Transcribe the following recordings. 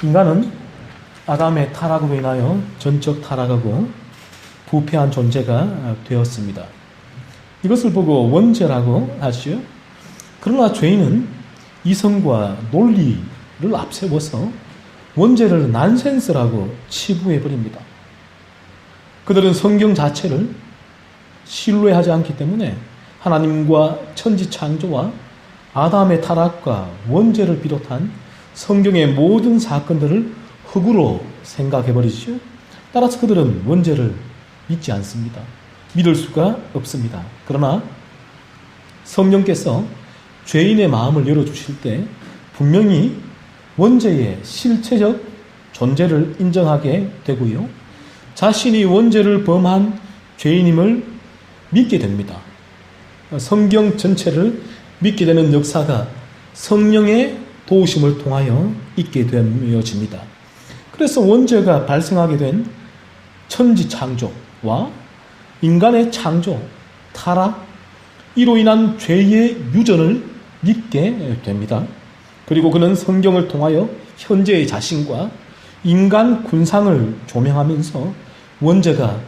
인간은 아담의 타락으로 인하여 전적 타락하고 부패한 존재가 되었습니다. 이것을 보고 원죄라고 하시오. 그러나 죄인은 이성과 논리를 앞세워서 원죄를 난센스라고 치부해버립니다. 그들은 성경 자체를 신뢰하지 않기 때문에 하나님과 천지 창조와 아담의 타락과 원죄를 비롯한 성경의 모든 사건들을 흙으로 생각해버리죠. 따라서 그들은 원죄를 믿지 않습니다. 믿을 수가 없습니다. 그러나 성령께서 죄인의 마음을 열어주실 때 분명히 원죄의 실체적 존재를 인정하게 되고요. 자신이 원죄를 범한 죄인임을 믿게 됩니다. 성경 전체를 믿게 되는 역사가 성령의 도우심을 통하여 있게 되어집니다. 그래서 원죄가 발생하게 된 천지 창조와 인간의 창조, 타락, 이로 인한 죄의 유전을 믿게 됩니다. 그리고 그는 성경을 통하여 현재의 자신과 인간 군상을 조명하면서 원죄가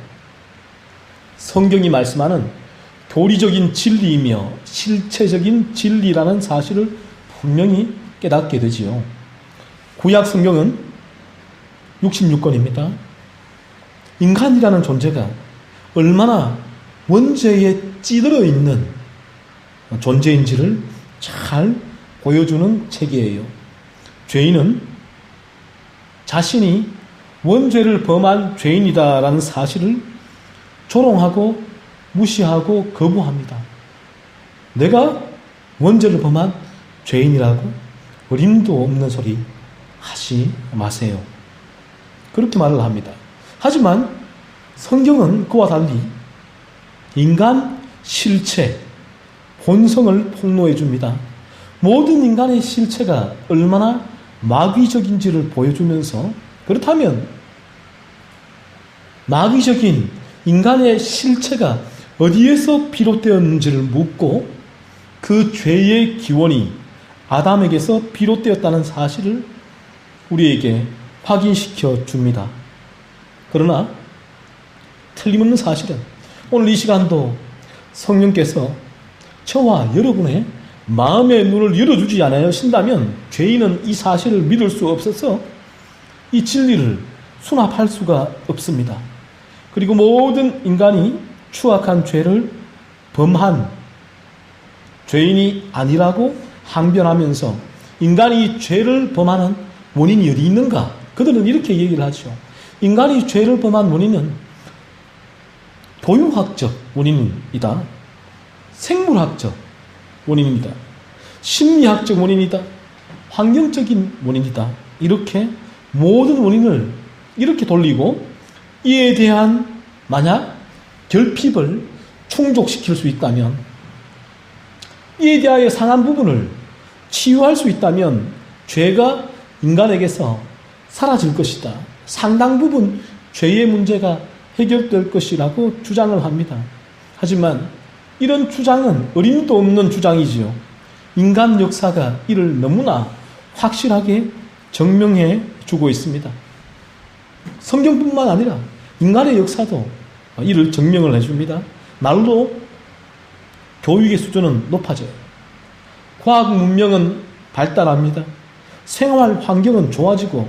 성경이 말씀하는 교리적인 진리이며 실체적인 진리라는 사실을 분명히 깨닫게 되지요. 구약 성경은 66권입니다. 인간이라는 존재가 얼마나 원죄에 찌들어 있는 존재인지를 잘 보여주는 책이에요. 죄인은 자신이 원죄를 범한 죄인이다라는 사실을 조롱하고 무시하고 거부합니다. 내가 원죄를 범한 죄인이라고 어림도 없는 소리 하지 마세요. 그렇게 말을 합니다. 하지만 성경은 그와 달리 인간 실체, 본성을 폭로해 줍니다. 모든 인간의 실체가 얼마나 마귀적인지를 보여주면서 그렇다면 마귀적인 인간의 실체가 어디에서 비롯되었는지를 묻고 그 죄의 기원이 아담에게서 비롯되었다는 사실을 우리에게 확인시켜 줍니다. 그러나 틀림없는 사실은 오늘 이 시간도 성령께서 저와 여러분의 마음의 눈을 열어주지 않으신다면 죄인은 이 사실을 믿을 수 없어서 이 진리를 수납할 수가 없습니다. 그리고 모든 인간이 추악한 죄를 범한 죄인이 아니라고 항변하면서 인간이 죄를 범하는 원인이 어디 있는가? 그들은 이렇게 얘기를 하죠. 인간이 죄를 범한 원인은 교육학적 원인이다. 생물학적 원인입니다. 심리학적 원인이다. 환경적인 원인이다. 이렇게 모든 원인을 이렇게 돌리고 이에 대한 만약 결핍을 충족시킬 수 있다면, 이에 대하여 상한 부분을 치유할 수 있다면 죄가 인간에게서 사라질 것이다. 상당 부분 죄의 문제가 해결될 것이라고 주장을 합니다. 하지만 이런 주장은 어림도 없는 주장이지요. 인간 역사가 이를 너무나 확실하게 증명해 주고 있습니다. 성경뿐만 아니라 인간의 역사도 이를 증명을 해줍니다. 날로 교육의 수준은 높아져요. 과학 문명은 발달합니다. 생활 환경은 좋아지고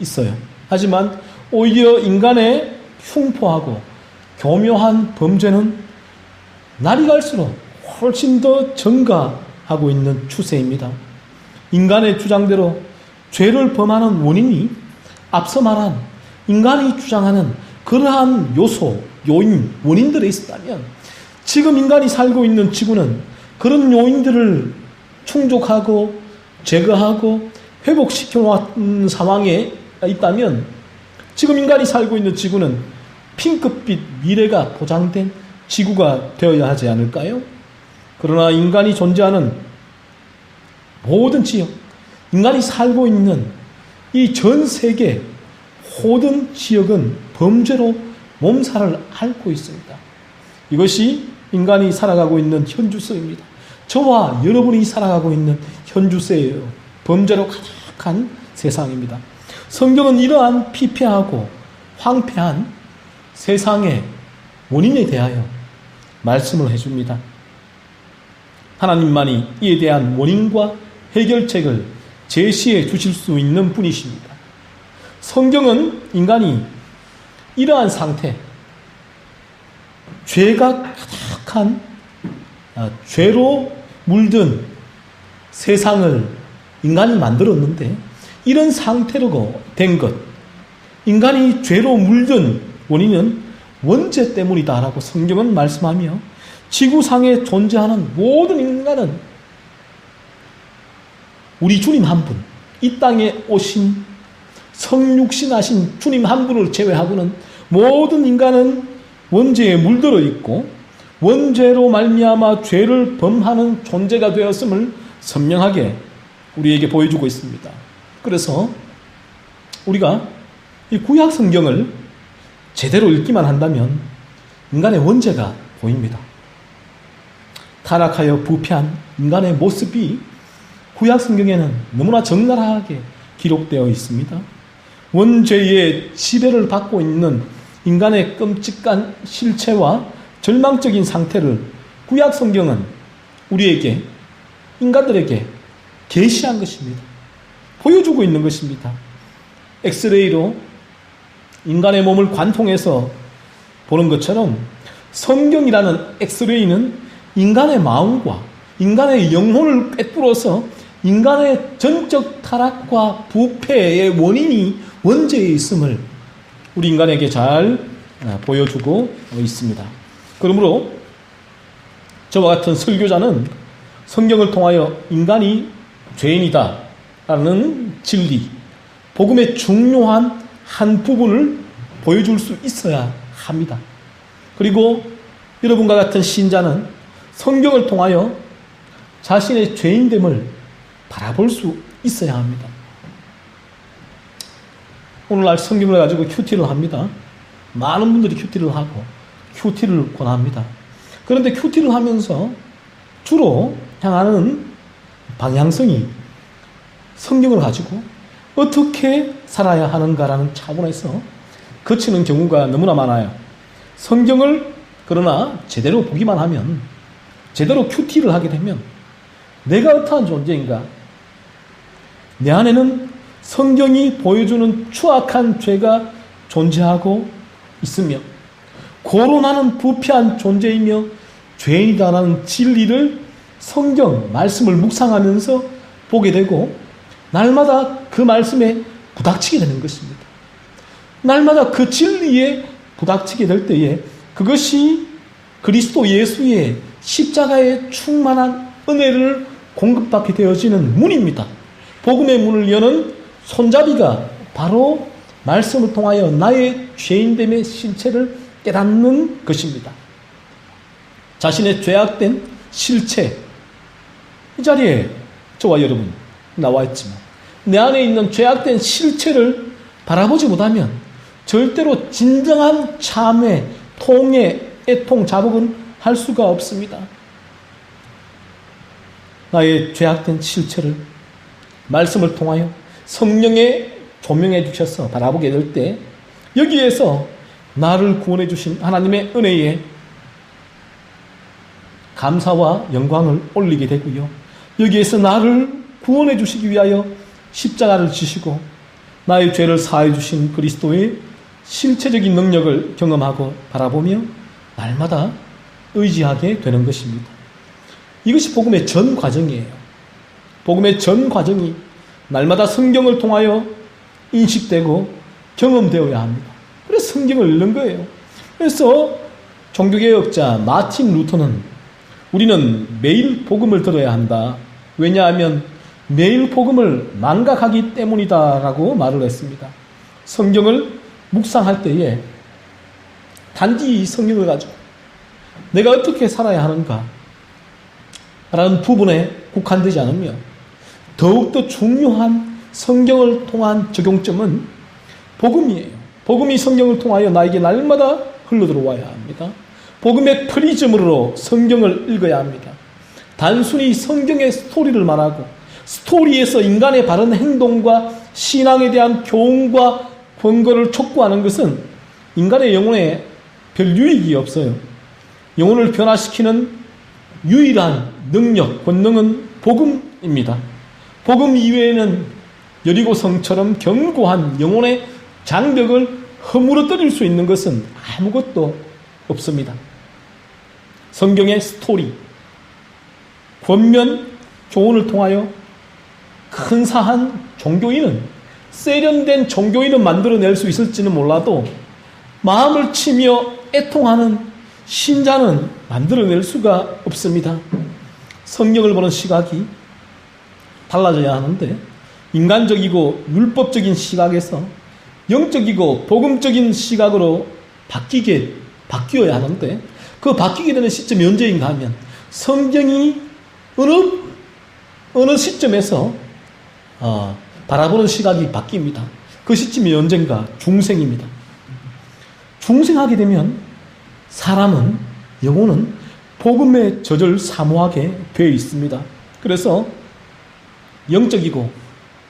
있어요. 하지만 오히려 인간의 흉포하고 교묘한 범죄는 날이 갈수록 훨씬 더 증가하고 있는 추세입니다. 인간의 주장대로 죄를 범하는 원인이 앞서 말한 인간이 주장하는 그러한 요소, 요인, 원인들에 있었다면 지금 인간이 살고 있는 지구는 그런 요인들을 충족하고 제거하고 회복시켜 놓은 상황에 있다면 지금 인간이 살고 있는 지구는 핑크빛 미래가 보장된 지구가 되어야 하지 않을까요? 그러나 인간이 존재하는 모든 지역, 인간이 살고 있는 이 전 세계 모든 지역은 범죄로 몸살을 앓고 있습니다. 이것이 인간이 살아가고 있는 현주소입니다. 저와 여러분이 살아가고 있는 현주소예요. 범죄로 가득한 세상입니다. 성경은 이러한 피폐하고 황폐한 세상의 원인에 대하여 말씀을 해줍니다. 하나님만이 이에 대한 원인과 해결책을 제시해 주실 수 있는 분이십니다. 성경은 인간이 이러한 상태, 죄가 가득한 죄로 물든 세상을 인간이 만들었는데, 이런 상태로 된 것, 인간이 죄로 물든 원인은 원죄 때문이다라고 성경은 말씀하며, 지구상에 존재하는 모든 인간은 우리 주님 한 분, 이 땅에 오신 성육신하신 주님 한 분을 제외하고는 모든 인간은 원죄에 물들어 있고 원죄로 말미암아 죄를 범하는 존재가 되었음을 선명하게 우리에게 보여주고 있습니다. 그래서 우리가 이 구약 성경을 제대로 읽기만 한다면 인간의 원죄가 보입니다. 타락하여 부패한 인간의 모습이 구약 성경에는 너무나 적나라하게 기록되어 있습니다. 원죄의 지배를 받고 있는 인간의 끔찍한 실체와 절망적인 상태를 구약 성경은 우리에게, 인간들에게 계시한 것입니다. 보여주고 있는 것입니다. 엑스레이로 인간의 몸을 관통해서 보는 것처럼 성경이라는 엑스레이는 인간의 마음과 인간의 영혼을 꿰뚫어서 인간의 전적 타락과 부패의 원인이 원죄에 있음을 우리 인간에게 잘 보여주고 있습니다. 그러므로 저와 같은 설교자는 성경을 통하여 인간이 죄인이다 라는 진리, 복음의 중요한 한 부분을 보여줄 수 있어야 합니다. 그리고 여러분과 같은 신자는 성경을 통하여 자신의 죄인됨을 바라볼 수 있어야 합니다. 오늘날 성경을 가지고 큐티를 합니다. 많은 분들이 큐티를 하고 큐티를 권합니다. 그런데 큐티를 하면서 주로 향하는 방향성이 성경을 가지고 어떻게 살아야 하는가라는 차원에서 거치는 경우가 너무나 많아요. 성경을 그러나 제대로 보기만 하면, 제대로 큐티를 하게 되면 내가 어떠한 존재인가, 내 안에는 성경이 보여주는 추악한 죄가 존재하고 있으며 고로 나는 부패한 존재이며 죄인이다라는 진리를 성경 말씀을 묵상하면서 보게 되고, 날마다 그 말씀에 부닥치게 되는 것입니다. 날마다 그 진리에 부닥치게 될 때에 그것이 그리스도 예수의 십자가의 충만한 은혜를 공급받게 되어지는 문입니다. 복음의 문을 여는 손잡이가 바로 말씀을 통하여 나의 죄인됨의 실체를 깨닫는 것입니다. 자신의 죄악된 실체, 이 자리에 저와 여러분 나와 있지만 내 안에 있는 죄악된 실체를 바라보지 못하면 절대로 진정한 참회, 통회, 애통, 자복은 할 수가 없습니다. 나의 죄악된 실체를 말씀을 통하여 성령에 조명해 주셔서 바라보게 될 때 여기에서 나를 구원해 주신 하나님의 은혜에 감사와 영광을 올리게 되고요. 여기에서 나를 구원해 주시기 위하여 십자가를 지시고 나의 죄를 사해 주신 그리스도의 실체적인 능력을 경험하고 바라보며 날마다 의지하게 되는 것입니다. 이것이 복음의 전 과정이에요. 복음의 전 과정이 날마다 성경을 통하여 인식되고 경험되어야 합니다. 그래서 성경을 읽는 거예요. 그래서 종교개혁자 마틴 루터는 우리는 매일 복음을 들어야 한다. 왜냐하면 매일 복음을 망각하기 때문이다 라고 말을 했습니다. 성경을 묵상할 때에 단지 이 성경을 가지고 내가 어떻게 살아야 하는가 라는 부분에 국한되지 않으며 더욱더 중요한 성경을 통한 적용점은 복음이에요. 복음이 성경을 통하여 나에게 날마다 흘러들어와야 합니다. 복음의 프리즘으로 성경을 읽어야 합니다. 단순히 성경의 스토리를 말하고 스토리에서 인간의 바른 행동과 신앙에 대한 교훈과 권고를 촉구하는 것은 인간의 영혼에 별 유익이 없어요. 영혼을 변화시키는 유일한 능력, 권능은 복음입니다. 복음 이외에는 여리고성처럼 견고한 영혼의 장벽을 허물어뜨릴 수 있는 것은 아무것도 없습니다. 성경의 스토리, 권면, 교훈을 통하여 근사한 종교인은, 세련된 종교인은 만들어낼 수 있을지는 몰라도 마음을 치며 애통하는 신자는 만들어낼 수가 없습니다. 성경을 보는 시각이 달라져야 하는데, 인간적이고 율법적인 시각에서 영적이고 복음적인 시각으로 바뀌어야 하는데, 그 바뀌게 되는 시점이 언제인가 하면 성경이 어느 시점에서 바라보는 시각이 바뀝니다. 그 시점이 언젠가 중생입니다. 중생하게 되면 사람은, 영혼은 복음의 젖을 사모하게 되어 있습니다. 그래서 영적이고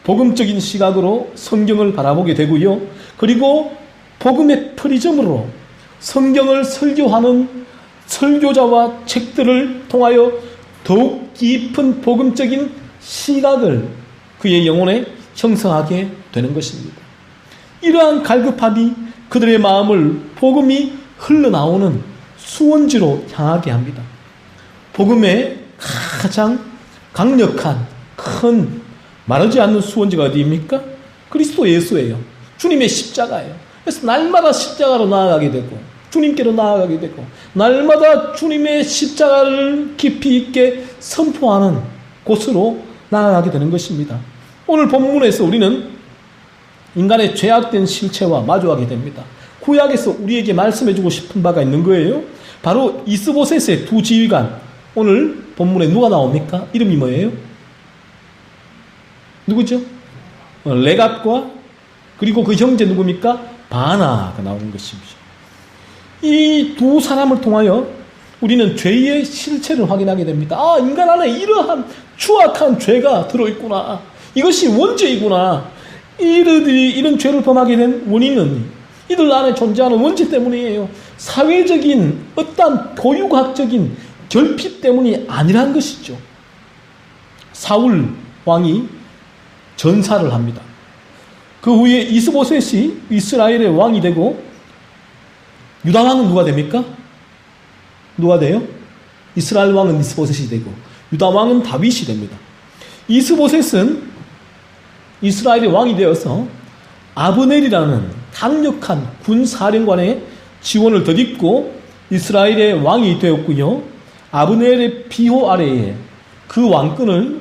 복음적인 시각으로 성경을 바라보게 되고요. 그리고 복음의 프리즘으로 성경을 설교하는 설교자와 책들을 통하여 더욱 깊은 복음적인 시각을 그의 영혼에 형성하게 되는 것입니다. 이러한 갈급함이 그들의 마음을 복음이 흘러나오는 수원지로 향하게 합니다. 복음의 가장 강력한 큰 마르지 않는 수원지가 어디입니까? 그리스도 예수예요. 주님의 십자가예요. 그래서 날마다 십자가로 나아가게 되고 주님께로 나아가게 되고 날마다 주님의 십자가를 깊이 있게 선포하는 곳으로 나아가게 되는 것입니다. 오늘 본문에서 우리는 인간의 죄악된 실체와 마주하게 됩니다. 구약에서 우리에게 말씀해주고 싶은 바가 있는 거예요. 바로 이스보셋의 두 지휘관, 오늘 본문에 누가 나옵니까? 이름이 뭐예요? 누구죠? 레갑과 그리고 그 형제 누굽니까? 바나가 나오는 것입니다. 이 두 사람을 통하여 우리는 죄의 실체를 확인하게 됩니다. 아, 인간 안에 이러한 추악한 죄가 들어있구나. 이것이 원죄이구나. 이들이 이런 죄를 범하게 된 원인은 이들 안에 존재하는 원죄 때문이에요. 사회적인 어떤 교육학적인 결핍 때문이 아니란 것이죠. 사울 왕이 전사를 합니다. 그 후에 이스보셋이 이스라엘의 왕이 되고, 유다 왕은 누가 됩니까? 누가 돼요? 이스라엘 왕은 이스보셋이 되고 유다 왕은 다윗이 됩니다. 이스보셋은 이스라엘의 왕이 되어서 아브넬이라는 강력한 군사령관의 지원을 덧입고 이스라엘의 왕이 되었고요. 아브넬의 비호 아래에 그 왕권을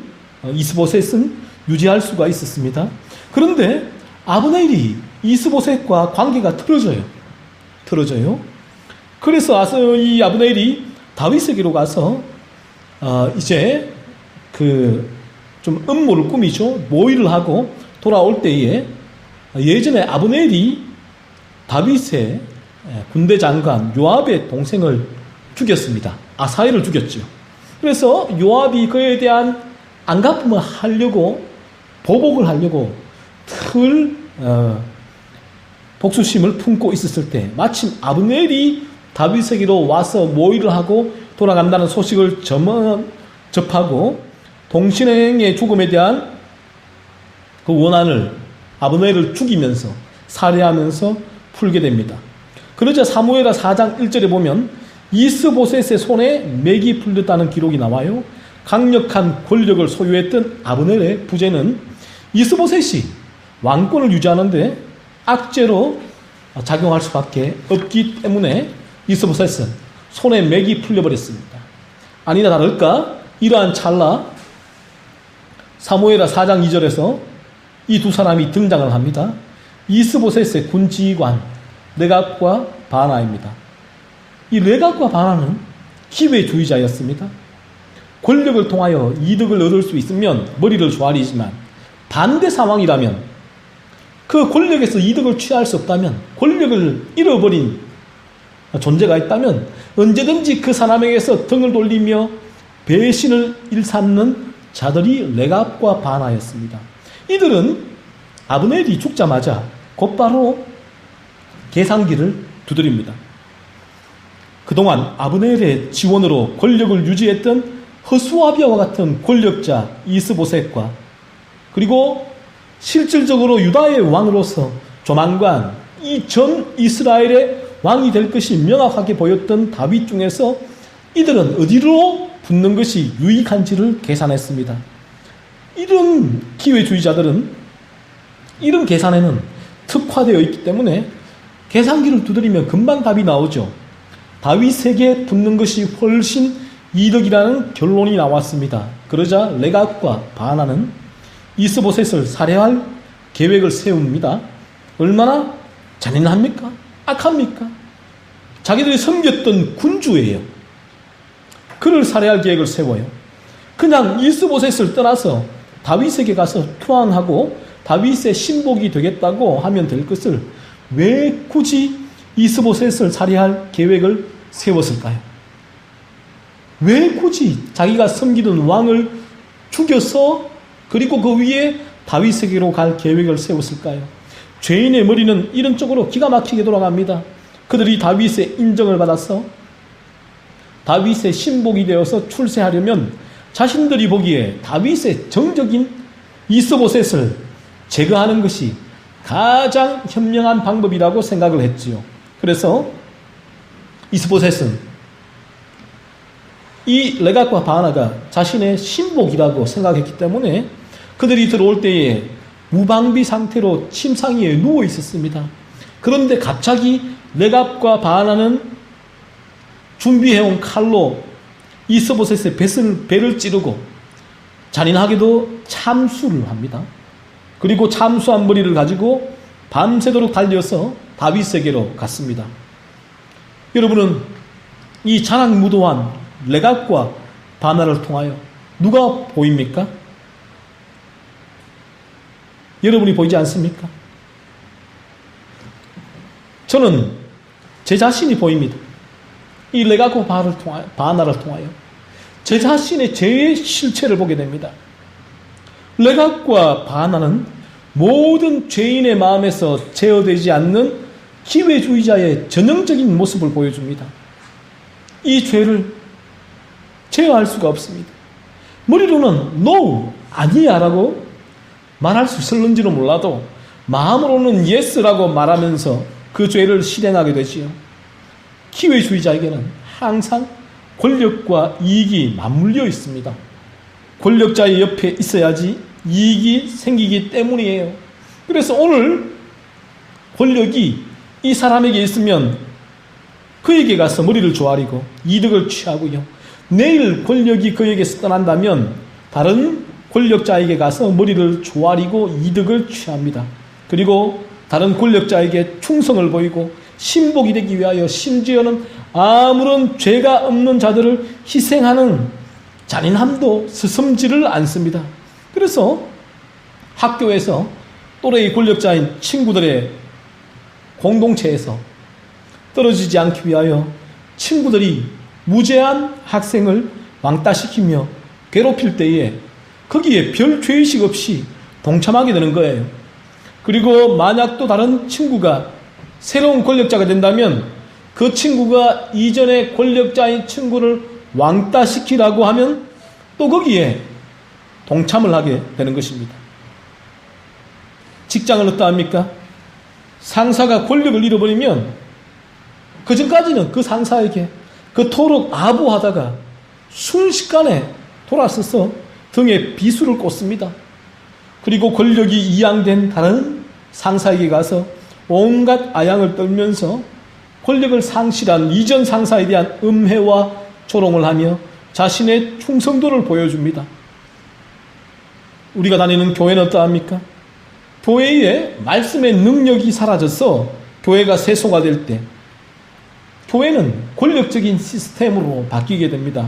이스보셋은 유지할 수가 있었습니다. 그런데 아브넬이 이스보셋과 관계가 틀어져요. 그래서 이 아브넬이 다윗에게로 가서 이제 좀 음모를 꾸미죠. 모의를 하고 돌아올 때에 예전에 아브넬이 다윗의 군대 장관 요압의 동생을 죽였습니다. 아사엘을 죽였죠. 그래서 요압이 그에 대한 안갚음을 하려고, 보복을 하려고 복수심을 품고 있었을 때 마침 아브넬이 다윗에게로 와서 모의를 하고 돌아간다는 소식을 접하고 동신의 죽음에 대한 그 원한을 아브넬을 죽이면서 살해하면서 풀게 됩니다. 그러자 사무엘하 4장 1절에 보면 이스보셋의 손에 맥이 풀렸다는 기록이 나와요. 강력한 권력을 소유했던 아브넬의 부재는 이스보셋이 왕권을 유지하는데 악재로 작용할 수밖에 없기 때문에 이스보셋은 손에 맥이 풀려버렸습니다. 아니나 다를까 이러한 찰나 사무엘하 4장 2절에서 이 두 사람이 등장을 합니다. 이스보셋의 군지휘관 레갑과 바나입니다. 이 레갑과 바나는 기회주의자였습니다. 권력을 통하여 이득을 얻을 수 있으면 머리를 조아리지만 반대 상황이라면, 그 권력에서 이득을 취할 수 없다면, 권력을 잃어버린 존재가 있다면 언제든지 그 사람에게서 등을 돌리며 배신을 일삼는 자들이 레갑과 바나였습니다. 이들은 아브넬이 죽자마자 곧바로 계산기를 두드립니다. 그동안 아브넬의 지원으로 권력을 유지했던 허수아비아와 같은 권력자 이스보셋과 그리고 실질적으로 유다의 왕으로서 조만간 이 전 이스라엘의 왕이 될 것이 명확하게 보였던 다윗 중에서 이들은 어디로 붙는 것이 유익한지를 계산했습니다. 이런 기회주의자들은 이런 계산에는 특화되어 있기 때문에 계산기를 두드리면 금방 답이 나오죠. 다윗에게 붙는 것이 훨씬 이득이라는 결론이 나왔습니다. 그러자 레갑과 바나는 이스보셋을 살해할 계획을 세웁니다. 얼마나 잔인합니까? 악합니까? 자기들이 섬겼던 군주예요. 그를 살해할 계획을 세워요. 그냥 이스보셋을 떠나서 다윗에게 가서 투항하고 다윗의 신복이 되겠다고 하면 될 것을 왜 굳이 이스보셋을 살해할 계획을 세웠을까요? 왜 굳이 자기가 섬기던 왕을 죽여서 그리고 그 위에 다윗에게로 갈 계획을 세웠을까요? 죄인의 머리는 이런 쪽으로 기가 막히게 돌아갑니다. 그들이 다윗의 인정을 받아서 다윗의 신복이 되어서 출세하려면 자신들이 보기에 다윗의 정적인 이스보셋을 제거하는 것이 가장 현명한 방법이라고 생각을 했지요. 그래서 이스보셋은 이 레갑과 바나가 자신의 신복이라고 생각했기 때문에 그들이 들어올 때에 무방비 상태로 침상위에 누워 있었습니다. 그런데 갑자기 레갑과 바나는 준비해온 칼로 이스보셋의 배를 찌르고 잔인하게도 참수를 합니다. 그리고 참수한 머리를 가지고 밤새도록 달려서 다윗에게로 갔습니다. 여러분은 이 자랑무도한 레갑과 바나를 통하여 누가 보입니까? 여러분이 보이지 않습니까? 저는 제 자신이 보입니다. 이 레갑과 바나를 통하여 제 자신의 죄의 실체를 보게 됩니다. 레갑과 바나는 모든 죄인의 마음에서 제어되지 않는 기회주의자의 전형적인 모습을 보여줍니다. 이 죄를 제어할 수가 없습니다. 머리로는 no, 아니야 라고 말할 수 있을는지는 몰라도 마음으로는 yes라고 말하면서 그 죄를 실행하게 되지요. 기회주의자에게는 항상 권력과 이익이 맞물려 있습니다. 권력자의 옆에 있어야지 이익이 생기기 때문이에요. 그래서 오늘 권력이 이 사람에게 있으면 그에게 가서 머리를 조아리고 이득을 취하고요. 내일 권력이 그에게서 떠난다면 다른 권력자에게 가서 머리를 조아리고 이득을 취합니다. 그리고 다른 권력자에게 충성을 보이고 신복이 되기 위하여 심지어는 아무런 죄가 없는 자들을 희생하는 잔인함도 스슴지를 않습니다. 그래서 학교에서 또래의 권력자인 친구들의 공동체에서 떨어지지 않기 위하여 친구들이 무죄한 학생을 왕따시키며 괴롭힐 때에 거기에 별 죄의식 없이 동참하게 되는 거예요. 그리고 만약 또 다른 친구가 새로운 권력자가 된다면 그 친구가 이전의 권력자인 친구를 왕따시키라고 하면 또 거기에 동참을 하게 되는 것입니다. 직장을 어떠합니까? 상사가 권력을 잃어버리면 그 전까지는 그 상사에게 그토록 아부하다가 순식간에 돌아서서 등에 비수를 꽂습니다. 그리고 권력이 이양된 다른 상사에게 가서 온갖 아양을 떨면서 권력을 상실한 이전 상사에 대한 음해와 조롱을 하며 자신의 충성도를 보여줍니다. 우리가 다니는 교회는 어떠합니까? 교회의 말씀의 능력이 사라져서 교회가 세소가 될 때 교회는 권력적인 시스템으로 바뀌게 됩니다.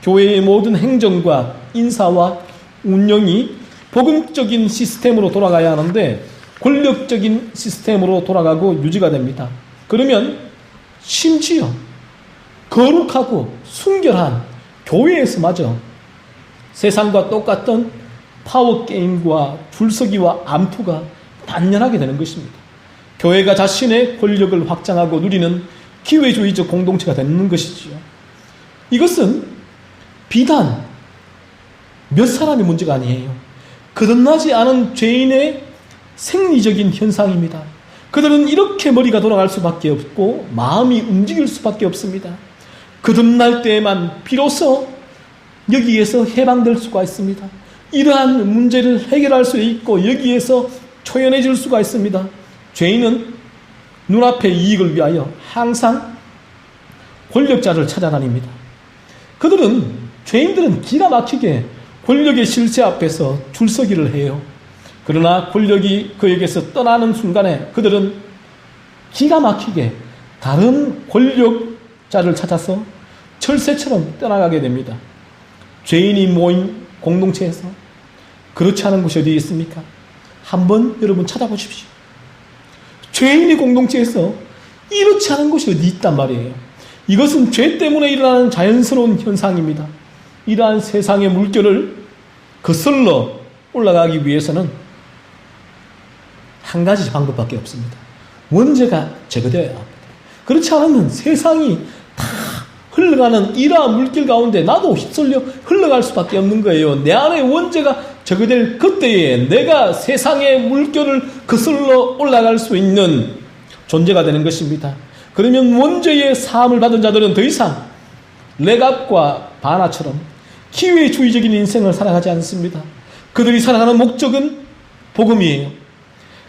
교회의 모든 행정과 인사와 운영이 복음적인 시스템으로 돌아가야 하는데 권력적인 시스템으로 돌아가고 유지가 됩니다. 그러면 심지어 거룩하고 순결한 교회에서마저 세상과 똑같던 파워게임과 줄서기와 암투가 단련하게 되는 것입니다. 교회가 자신의 권력을 확장하고 누리는 기회주의적 공동체가 되는 것이지요. 이것은 비단 몇 사람의 문제가 아니에요. 거듭나지 않은 죄인의 생리적인 현상입니다. 그들은 이렇게 머리가 돌아갈 수밖에 없고 마음이 움직일 수밖에 없습니다. 거듭날 때에만 비로소 여기에서 해방될 수가 있습니다. 이러한 문제를 해결할 수 있고 여기에서 초연해질 수가 있습니다. 죄인은 눈앞의 이익을 위하여 항상 권력자를 찾아다닙니다. 죄인들은 기가 막히게 권력의 실세 앞에서 줄서기를 해요. 그러나 권력이 그에게서 떠나는 순간에 그들은 기가 막히게 다른 권력자를 찾아서 철새처럼 떠나가게 됩니다. 죄인이 모인 공동체에서 그렇지 않은 곳이 어디 있습니까? 한번 여러분 찾아보십시오. 죄인의 공동체에서 이렇지 않은 곳이 어디 있단 말이에요. 이것은 죄 때문에 일어나는 자연스러운 현상입니다. 이러한 세상의 물결을 거슬러 올라가기 위해서는 한 가지 방법밖에 없습니다. 원죄가 제거되어야 합니다. 그렇지 않으면 세상이 다 흘러가는 이러한 물길 가운데 나도 휩쓸려 흘러갈 수밖에 없는 거예요. 내 안에 원죄가 제거될 그때에 내가 세상의 물결을 거슬러 올라갈 수 있는 존재가 되는 것입니다. 그러면 원죄의 사함을 받은 자들은 더 이상 레갑과 바나처럼 기회주의적인 인생을 살아가지 않습니다. 그들이 살아가는 목적은 복음이에요.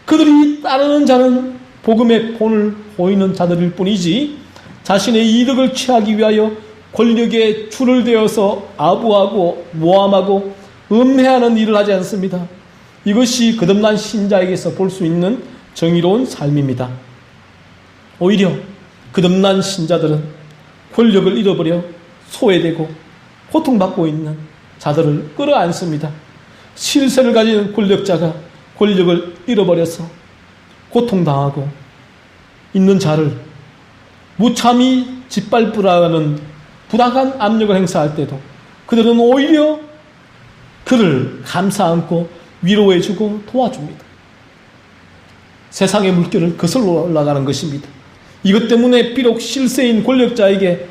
그들이 따르는 자는 복음의 본을 보이는 자들일 뿐이지 자신의 이득을 취하기 위하여 권력에 줄을 대어서 아부하고 모함하고 음해하는 일을 하지 않습니다. 이것이 거듭난 신자에게서 볼 수 있는 정의로운 삶입니다. 오히려 거듭난 신자들은 권력을 잃어버려 소외되고 고통받고 있는 자들을 끌어안습니다. 실세를 가진 권력자가 권력을 잃어버려서 고통당하고 있는 자를 무참히 짓밟으라는 부당한 압력을 행사할 때도 그들은 오히려 그를 감싸 안고 위로해주고 도와줍니다. 세상의 물결을 거슬러 올라가는 것입니다. 이것 때문에 비록 실세인 권력자에게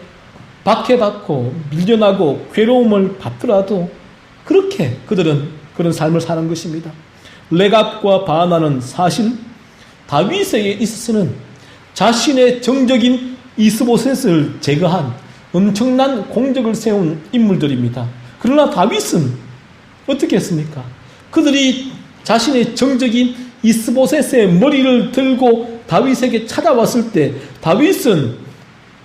박해받고 밀려나고 괴로움을 받더라도 그렇게 그들은 그런 삶을 사는 것입니다. 레갑과 바나는 사실 다윗에게 있어서는 자신의 정적인 이스보셋을 제거한 엄청난 공적을 세운 인물들입니다. 그러나 다윗은 어떻게 했습니까? 그들이 자신의 정적인 이스보셋의 머리를 들고 다윗에게 찾아왔을 때 다윗은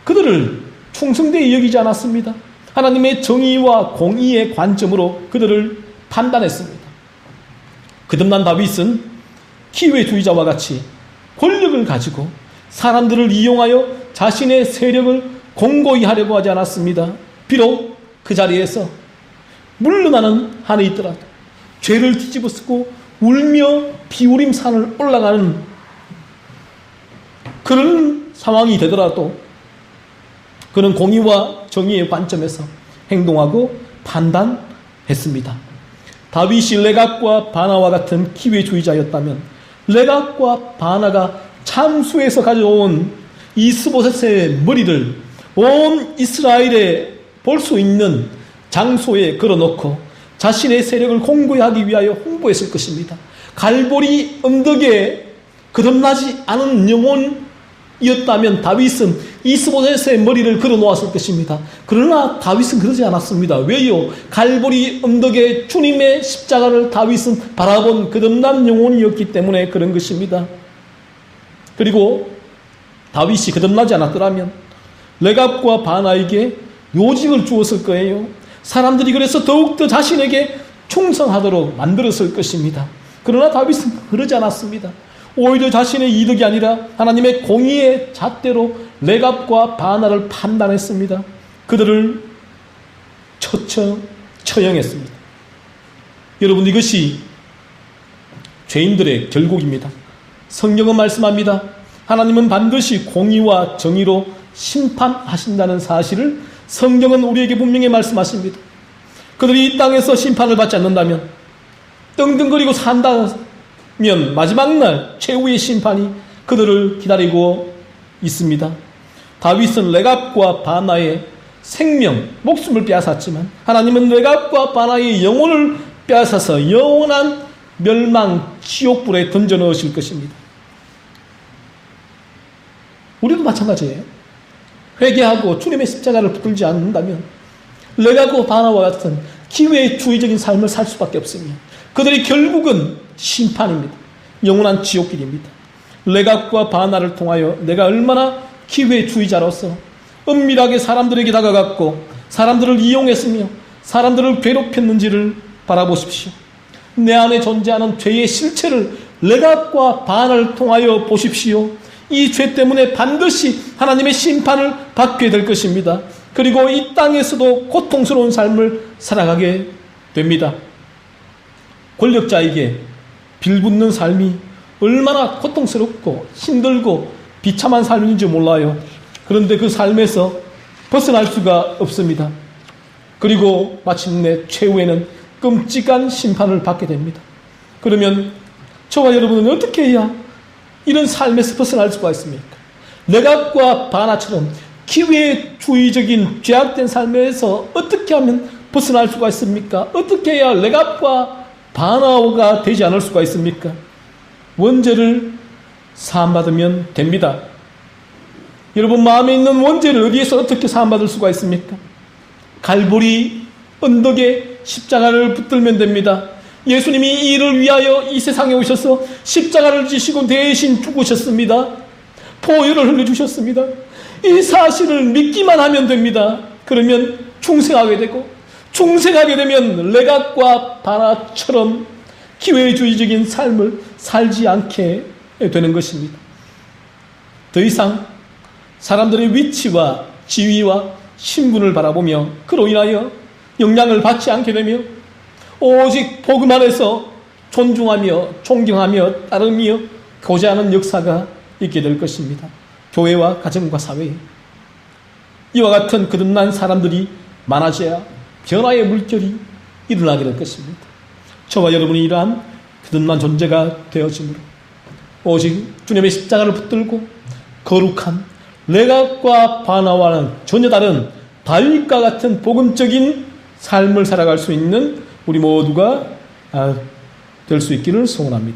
그들을 충성되이 여기지 않았습니다. 하나님의 정의와 공의의 관점으로 그들을 판단했습니다. 거듭난 다윗은 기회주의자와 같이 권력을 가지고 사람들을 이용하여 자신의 세력을 공고히 하려고 하지 않았습니다. 비록 그 자리에서 물러나는 한이 있더라도 죄를 뒤집어쓰고 울며 비우림산을 올라가는 그런 상황이 되더라도 그는 공의와 정의의 관점에서 행동하고 판단했습니다. 다윗이 레갑과 바나와 같은 기회주의자였다면 레갑과 바나가 참수에서 가져온 이스보셋의 머리를 온 이스라엘에 볼 수 있는 장소에 걸어놓고 자신의 세력을 공고히 하기 위하여 홍보했을 것입니다. 갈보리 언덕에 거듭나지 않은 영혼이었다면 다윗은 이스보셋의 머리를 걸어놓았을 것입니다. 그러나 다윗은 그러지 않았습니다. 왜요? 갈보리 언덕에 주님의 십자가를 다윗은 바라본 거듭난 영혼이었기 때문에 그런 것입니다. 그리고 다윗이 거듭나지 않았더라면 레갑과 바나에게 요직을 주었을 거예요. 사람들이 그래서 더욱더 자신에게 충성하도록 만들었을 것입니다. 그러나 다윗은 그러지 않았습니다. 오히려 자신의 이득이 아니라 하나님의 공의의 잣대로 레갑과 바나를 판단했습니다. 그들을 처형했습니다. 여러분, 이것이 죄인들의 결국입니다. 성경은 말씀합니다. 하나님은 반드시 공의와 정의로 심판하신다는 사실을 성경은 우리에게 분명히 말씀하십니다. 그들이 이 땅에서 심판을 받지 않는다면 떵떵거리고 산다 마지막 날 최후의 심판이 그들을 기다리고 있습니다. 다윗은 레갑과 바나의 생명, 목숨을 빼앗았지만 하나님은 레갑과 바나의 영혼을 빼앗아서 영원한 멸망, 지옥불에 던져 넣으실 것입니다. 우리도 마찬가지예요. 회개하고 주님의 십자가를 붙들지 않는다면 레갑과 바나와 같은 기회주의적인 삶을 살 수밖에 없으며 그들이 결국은 심판입니다. 영원한 지옥길입니다. 레갑과 바나를 통하여 내가 얼마나 기회주의자로서 은밀하게 사람들에게 다가갔고 사람들을 이용했으며 사람들을 괴롭혔는지를 바라보십시오. 내 안에 존재하는 죄의 실체를 레갑과 바나를 통하여 보십시오. 이 죄 때문에 반드시 하나님의 심판을 받게 될 것입니다. 그리고 이 땅에서도 고통스러운 삶을 살아가게 됩니다. 권력자에게 빌붙는 삶이 얼마나 고통스럽고 힘들고 비참한 삶인지 몰라요. 그런데 그 삶에서 벗어날 수가 없습니다. 그리고 마침내 최후에는 끔찍한 심판을 받게 됩니다. 그러면 저와 여러분은 어떻게 해야 이런 삶에서 벗어날 수가 있습니까? 레갑과 바나처럼 기회주의적인 죄악된 삶에서 어떻게 하면 벗어날 수가 있습니까? 어떻게 해야 레갑과 바나가 되지 않을 수가 있습니까? 원죄를 사함받으면 됩니다. 여러분 마음에 있는 원죄를 어디에서 어떻게 사함받을 수가 있습니까? 갈보리 언덕에 십자가를 붙들면 됩니다. 예수님이 이 일을 위하여 이 세상에 오셔서 십자가를 지시고 대신 죽으셨습니다. 보혈을 흘려주셨습니다. 이 사실을 믿기만 하면 됩니다. 그러면 중생하게 되고 중생하게 되면 레갑과 바나처럼 기회주의적인 삶을 살지 않게 되는 것입니다. 더 이상 사람들의 위치와 지위와 신분을 바라보며 그로 인하여 영향을 받지 않게 되며 오직 복음 안에서 존중하며 존경하며 따르며 고자하는 역사가 있게 될 것입니다. 교회와 가정과 사회에 이와 같은 거듭난 사람들이 많아져야 변화의 물결이 일어나게 될 것입니다. 저와 여러분이 이러한 거듭난 존재가 되어지므로 오직 주님의 십자가를 붙들고 거룩한 레갑과 바나와는 전혀 다른 다윗과 같은 복음적인 삶을 살아갈 수 있는 우리 모두가 될 수 있기를 소원합니다.